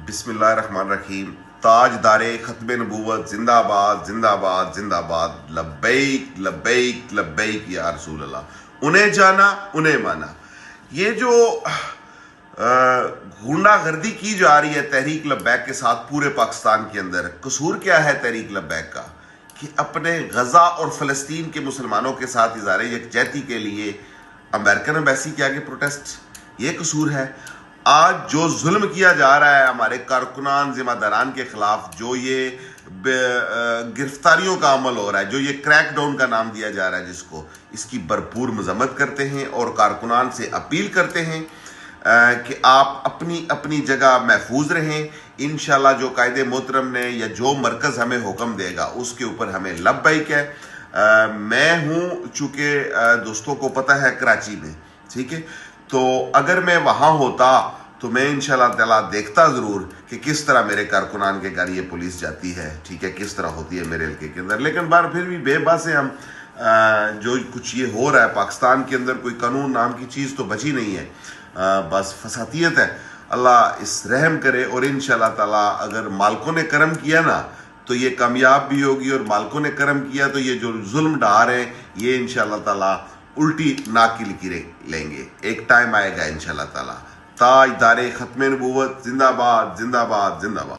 बिस्मिल्लाहिर्रहमानिर्रहीम। ताजदारे ख़त्म नबूवत जिंदाबाद जिंदाबाद जिंदाबाद। लब्बैक लब्बैक लब्बैक या रसूल अल्लाह। उन्हें जाना उन्हें माना। ये जो गुंडागर्दी की जा रही है तहरीक लब्बैक के साथ पूरे पाकिस्तान के अंदर, कसूर क्या है तहरीक लब्बैक का कि अपने गजा और फ़लस्तीन के मुसलमानों के साथ इज़हार यकजहती के लिए अमेरिकन एम्बेसी के आगे प्रोटेस्ट, ये कसूर है। आज जो जुल्म किया जा रहा है हमारे कारकुनान जिम्मेदारान के खिलाफ, जो ये गिरफ्तारियों का अमल हो रहा है, जो ये क्रैक डाउन का नाम दिया जा रहा है जिसको, इसकी भरपूर मजम्मत करते हैं और कारकुनान से अपील करते हैं कि आप अपनी अपनी जगह महफूज रहें। इंशाल्लाह जो कायदे मोहतरम ने या जो मरकज़ हमें हुक्म देगा उसके ऊपर हमें लब्बैक है। मैं हूँ चूँकि दोस्तों को पता है कराची में, ठीक है, तो अगर मैं वहाँ होता तो मैं इंशाल्लाह ताला देखता ज़रूर कि किस तरह मेरे कारकुनान के घर ये पुलिस जाती है, ठीक है, किस तरह होती है मेरे इलाके के अंदर। लेकिन बार फिर भी बेबस है हम, जो कुछ ये हो रहा है पाकिस्तान के अंदर, कोई कानून नाम की चीज़ तो बची नहीं है, बस फसातियत है। अल्लाह इस रहम करे और इंशाल्लाह ताला अगर मालिकों ने करम किया ना तो ये कामयाब भी होगी, और मालिकों ने करम किया तो ये जो जुल्म ढा रहे हैं ये इंशाल्लाह ताला उल्टी नाक की लकीरें लेंगे। एक टाइम आएगा इंशाल्लाह ताला। ताजदारे ख़त्म नबूवत जिंदाबाद जिंदाबाद जिंदाबाद।